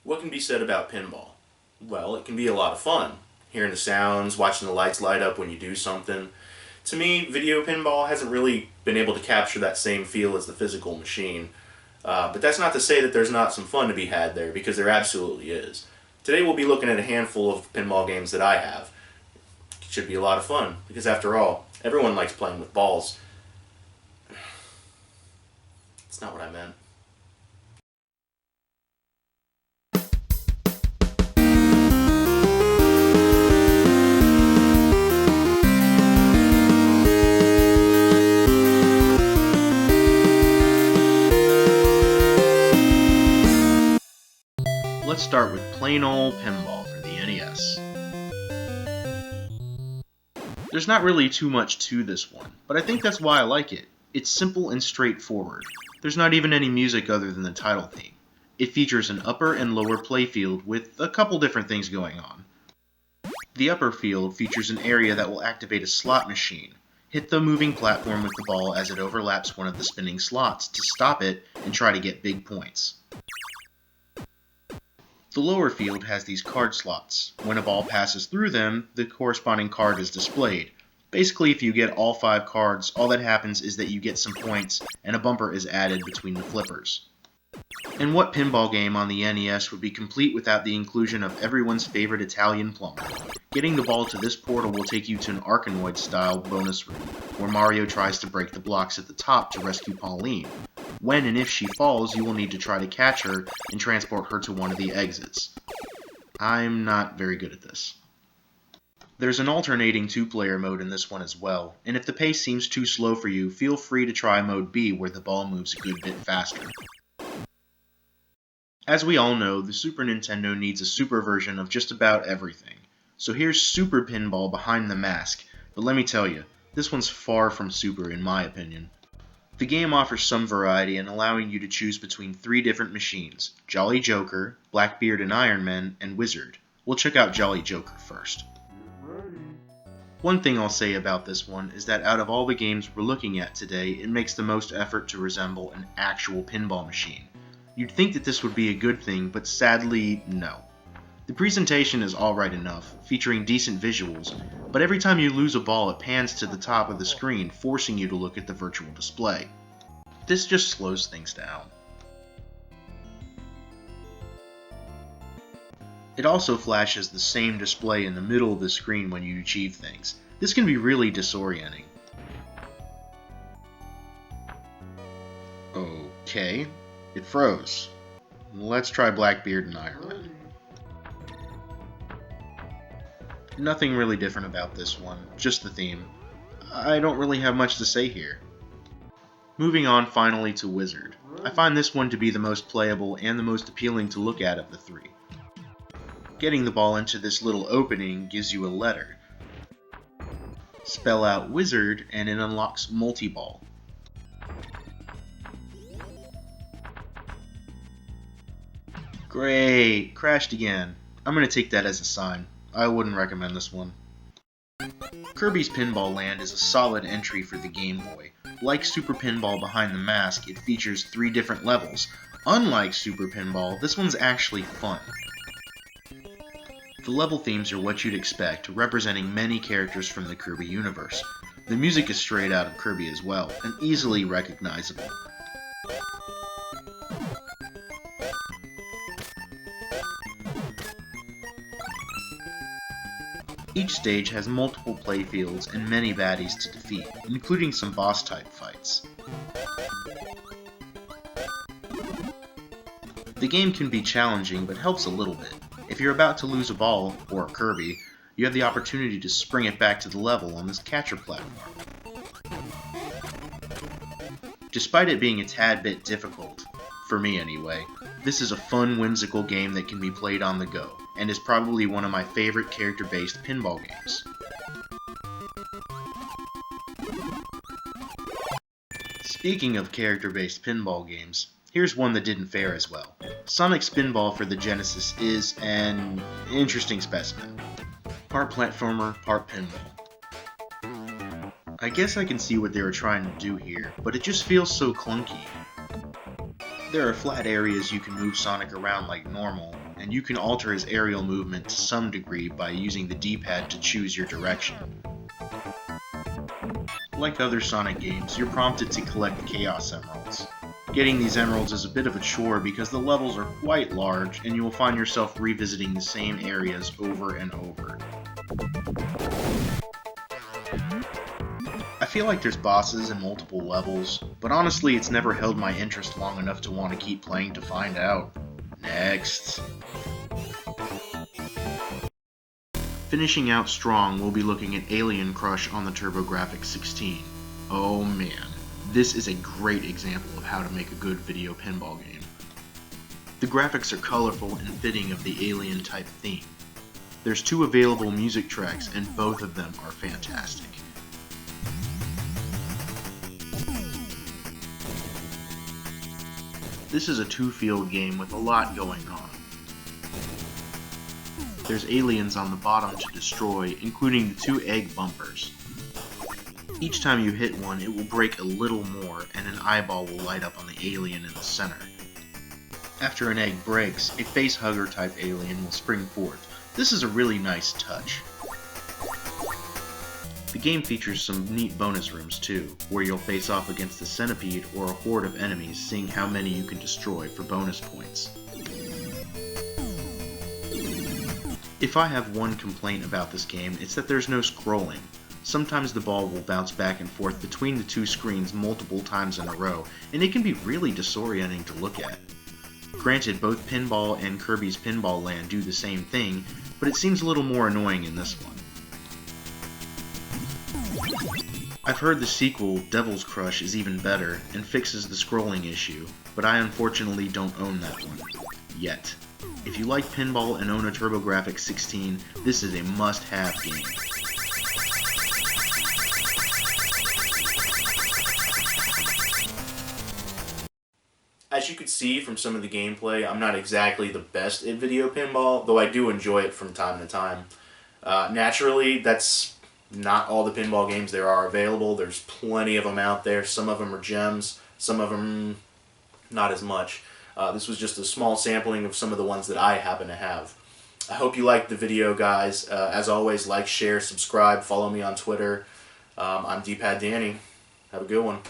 What can be said about pinball? Well, it can be a lot of fun. Hearing the sounds, watching the lights light up when you do something. To me, video pinball hasn't really been able to capture that same feel as the physical machine. But that's not to say that there's not some fun to be had there, because there absolutely is. Today we'll be looking at a handful of pinball games that I have. It should be a lot of fun, because after all, everyone likes playing with balls. That's not what I meant. Let's start with plain old pinball for the NES. There's not really too much to this one, but I think that's why I like it. It's simple and straightforward. There's not even any music other than the title theme. It features an upper and lower playfield with a couple different things going on. The upper field features an area that will activate a slot machine. Hit the moving platform with the ball as it overlaps one of the spinning slots to stop it and try to get big points. The lower field has these card slots. When a ball passes through them, the corresponding card is displayed. Basically, if you get all 5 cards, all that happens is that you get some points, and a bumper is added between the flippers. And what pinball game on the NES would be complete without the inclusion of everyone's favorite Italian plumber? Getting the ball to this portal will take you to an Arkanoid-style bonus room, where Mario tries to break the blocks at the top to rescue Pauline. When and if she falls, you will need to try to catch her and transport her to one of the exits. I'm not very good at this. There's an alternating 2-player mode in this one as well, and if the pace seems too slow for you, feel free to try mode B where the ball moves a good bit faster. As we all know, the Super Nintendo needs a super version of just about everything. So here's Super Pinball Behind the Mask, but let me tell you, this one's far from super in my opinion. The game offers some variety in allowing you to choose between 3 different machines: Jolly Joker, Blackbeard and Iron Man, and Wizard. We'll check out Jolly Joker first. One thing I'll say about this one is that out of all the games we're looking at today, it makes the most effort to resemble an actual pinball machine. You'd think that this would be a good thing, but sadly, no. The presentation is alright enough, featuring decent visuals, but every time you lose a ball it pans to the top of the screen, forcing you to look at the virtual display. This just slows things down. It also flashes the same display in the middle of the screen when you achieve things. This can be really disorienting. Okay, it froze. Let's try Blackbeard and Iron Man. Nothing really different about this one, just the theme. I don't really have much to say here. Moving on finally to Wizard. I find this one to be the most playable and the most appealing to look at of the 3. Getting the ball into this little opening gives you a letter. Spell out Wizard and it unlocks multi-ball. Great, crashed again. I'm gonna take that as a sign. I wouldn't recommend this one. Kirby's Pinball Land is a solid entry for the Game Boy. Like Super Pinball Behind the Mask, it features 3 different levels. Unlike Super Pinball, this one's actually fun. The level themes are what you'd expect, representing many characters from the Kirby universe. The music is straight out of Kirby as well, and easily recognizable. Each stage has multiple playfields and many baddies to defeat, including some boss-type fights. The game can be challenging, but helps a little bit. If you're about to lose a ball, or a Kirby, you have the opportunity to spring it back to the level on this catcher platform. Despite it being a tad bit difficult, for me anyway, this is a fun, whimsical game that can be played on the go, and is probably one of my favorite character-based pinball games. Speaking of character-based pinball games, here's one that didn't fare as well. Sonic Spinball for the Genesis is an interesting specimen. Part platformer, part pinball. I guess I can see what they were trying to do here, but it just feels so clunky. There are flat areas you can move Sonic around like normal, and you can alter his aerial movement to some degree by using the D-pad to choose your direction. Like other Sonic games, you're prompted to collect Chaos Emeralds. Getting these emeralds is a bit of a chore because the levels are quite large and you will find yourself revisiting the same areas over and over. I feel like there's bosses in multiple levels, but honestly it's never held my interest long enough to want to keep playing to find out. Next. Finishing out strong, we'll be looking at Alien Crush on the TurboGrafx-16. Oh man, this is a great example of how to make a good video pinball game. The graphics are colorful and fitting of the Alien type theme. There's 2 available music tracks and both of them are fantastic. This is a 2-field game with a lot going on. There's aliens on the bottom to destroy, including the 2 egg bumpers. Each time you hit one, it will break a little more, and an eyeball will light up on the alien in the center. After an egg breaks, a facehugger type alien will spring forth. This is a really nice touch. The game features some neat bonus rooms too, where you'll face off against a centipede or a horde of enemies, seeing how many you can destroy for bonus points. If I have one complaint about this game, it's that there's no scrolling. Sometimes the ball will bounce back and forth between the 2 screens multiple times in a row, and it can be really disorienting to look at. Granted, both Pinball and Kirby's Pinball Land do the same thing, but it seems a little more annoying in this one. I've heard the sequel, Devil's Crush, is even better, and fixes the scrolling issue, but I unfortunately don't own that one. Yet. If you like pinball and own a TurboGrafx-16, this is a must-have game. As you could see from some of the gameplay, I'm not exactly the best at video pinball, though I do enjoy it from time to time. Naturally, that's not all the pinball games there are available. There's plenty of them out there. Some of them are gems, some of them not as much. This was just a small sampling of some of the ones that I happen to have. I hope you liked the video, guys. As always, like, share, subscribe, follow me on Twitter. I'm D-Pad Danny. Have a good one.